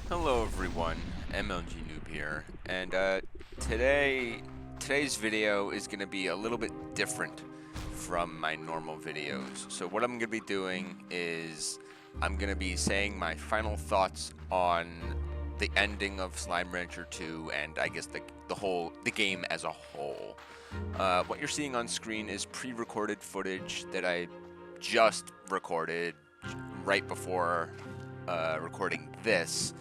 Hello everyone, MLG Noob here, and today's video is going to be a little bit different from my normal videos. So what I'm going to be doing is I'm going to be saying my final thoughts on the ending of Slime Rancher 2 and I guess the game as a whole. What you're seeing on screen is pre-recorded footage that I just recorded right before recording this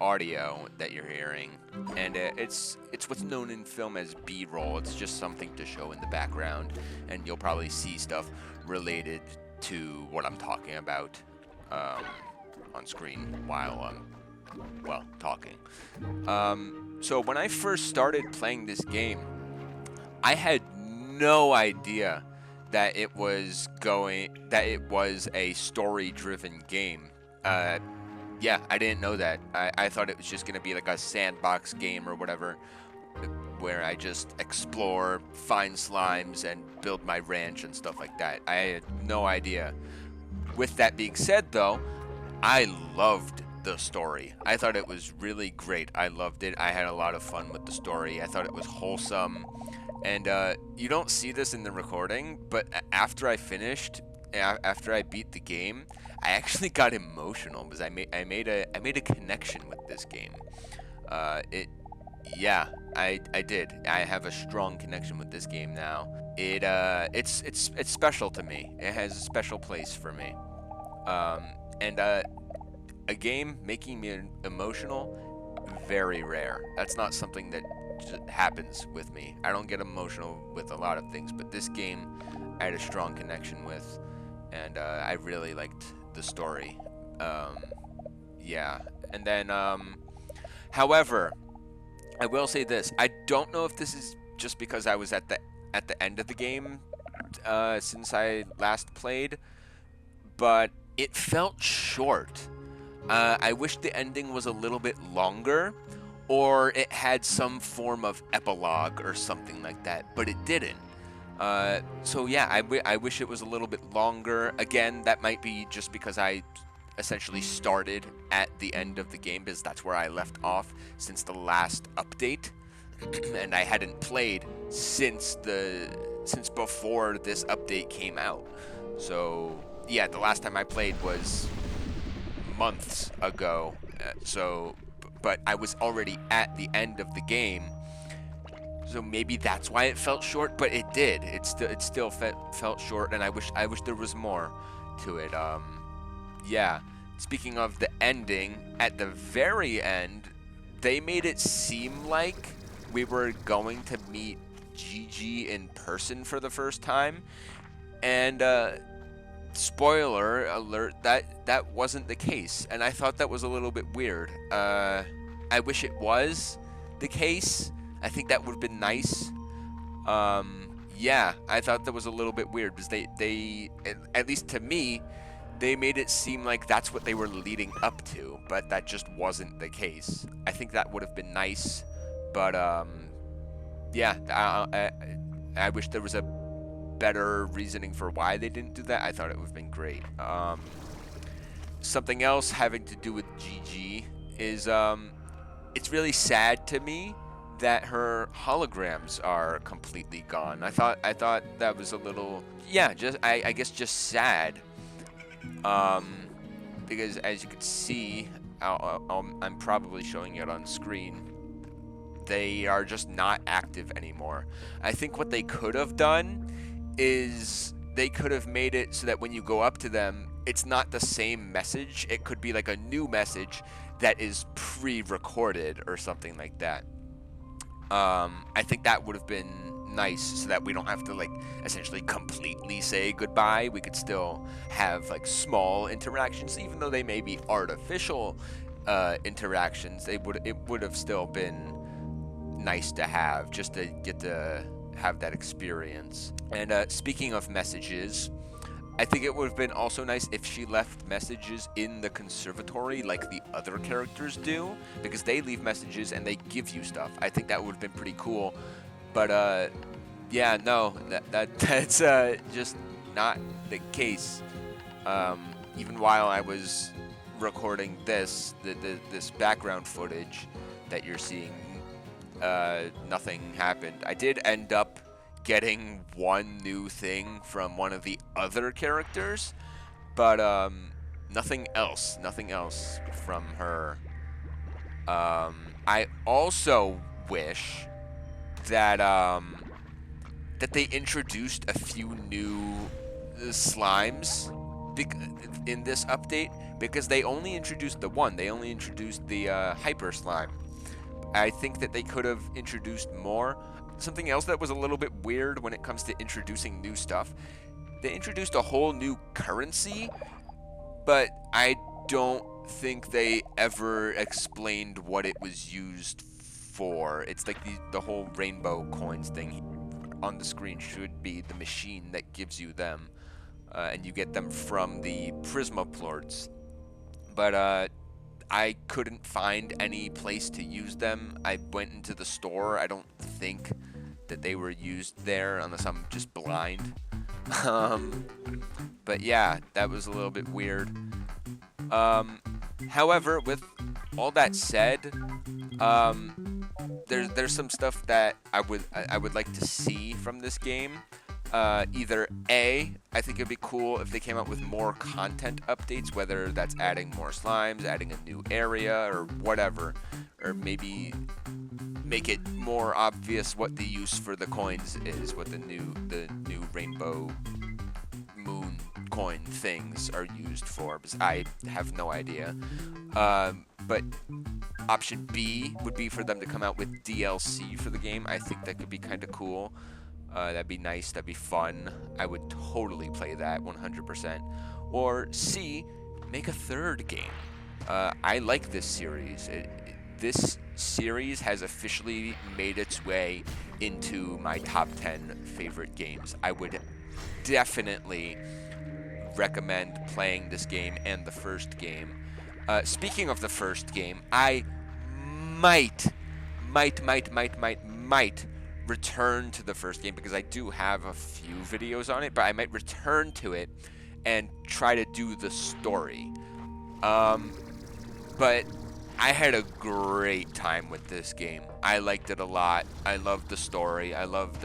audio that you're hearing, and it's what's known in film as B-roll. It's just something to show in the background, and you'll probably see stuff related to what I'm talking about on screen while I'm talking. So when I first started playing this game, I had no idea that it was a story-driven game. Yeah, I didn't know that. I thought it was just going to be like a sandbox game or whatever, where I just explore, find slimes, and build my ranch and stuff like that. I had no idea. With that being said, though, I loved the story. I thought it was really great. I loved it. I had a lot of fun with the story. I thought it was wholesome. And you don't see this in the recording, but after I beat the game, I actually got emotional because I made a connection with this game. I did. I have a strong connection with this game now. It's special to me. It has a special place for me. And a game making me emotional, very rare. That's not something that just happens with me. I don't get emotional with a lot of things, but this game I had a strong connection with, and I really liked the story. Yeah, and then, however, I will say this: I don't know if this is just because I was at the end of the game since I last played, but it felt short. I wish the ending was a little bit longer, or it had some form of epilogue or something like that, but it didn't. So yeah, I wish it was a little bit longer. Again, that might be just because I essentially started at the end of the game, because that's where I left off since the last update, and I hadn't played since before this update came out. So yeah, the last time I played was months ago. But I was already at the end of the game, so maybe that's why it felt short. But it did. It still felt short, and I wish there was more to it. Yeah. Speaking of the ending, at the very end, they made it seem like we were going to meet Gigi in person for the first time, and spoiler alert, that wasn't the case, and I thought that was a little bit weird. I wish it was the case. I think that would have been nice. Yeah, I thought that was a little bit weird because they at least to me, they made it seem like that's what they were leading up to, but that just wasn't the case. I think that would have been nice, but yeah, I wish there was a better reasoning for why they didn't do that. I thought it would have been great. Something else having to do with Gigi is it's really sad to me that her holograms are completely gone. I thought that was a little, yeah, just I guess just sad. Because as you can see, I'm probably showing it on screen. They are just not active anymore. I think what they could have done is they could have made it so that when you go up to them, it's not the same message. It could be like a new message that is pre-recorded or something like that. I think that would have been nice, so that we don't have to like essentially completely say goodbye. We could still have like small interactions, even though they may be artificial interactions. It would have still been nice to have, just to get to have that experience. And speaking of messages, I think it would have been also nice if she left messages in the conservatory like the other characters do, because they leave messages and they give you stuff. I think that would have been pretty cool. But yeah, no, that's just not the case. Even while I was recording this background footage that you're seeing, nothing happened. I did end up getting one new thing from one of the other characters, but nothing else from her. I also wish that that they introduced a few new slimes in this update, because they only introduced the one. They only introduced the hyper slime. I think that they could have introduced more. Something else that was a little bit weird when it comes to introducing new stuff, they introduced a whole new currency, but I don't think they ever explained what it was used for. It's like the whole rainbow coins thing on the screen should be the machine that gives you them, and you get them from the Prisma plorts. But I couldn't find any place to use them. I went into the store. I don't think that they were used there, unless I'm just blind. But yeah, that was a little bit weird. However, with all that said, there's some stuff that I would like to see from this game. Either A, I think it'd be cool if they came out with more content updates, whether that's adding more slimes, adding a new area, or whatever, or maybe make it more obvious what the use for the coins is, what the new rainbow moon coin things are used for, because I have no idea. But option B would be for them to come out with DLC for the game. I think that could be kind of cool. That'd be nice. That'd be fun. I would totally play that 100%. Or C, make a third game. I like this series. This series has officially made its way into my top 10 favorite games. I would definitely recommend playing this game and the first game. Speaking of the first game, I might return to the first game, because I do have a few videos on it, but I might return to it and try to do the story. But I had a great time with this game. I liked it a lot. I loved the story. I love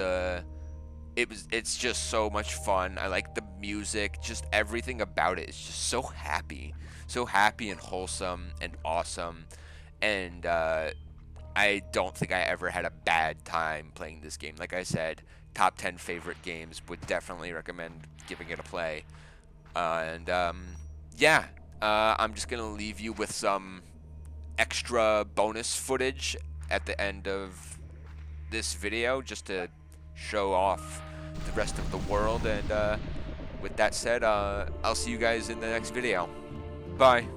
it's just so much fun. I like the music, just everything about it is just so happy and wholesome and awesome. And I don't think I ever had a bad time playing this game. Like I said, top 10 favorite games, would definitely recommend giving it a play. Yeah, I'm just going to leave you with some extra bonus footage at the end of this video, just to show off the rest of the world. And with that said, I'll see you guys in the next video. Bye.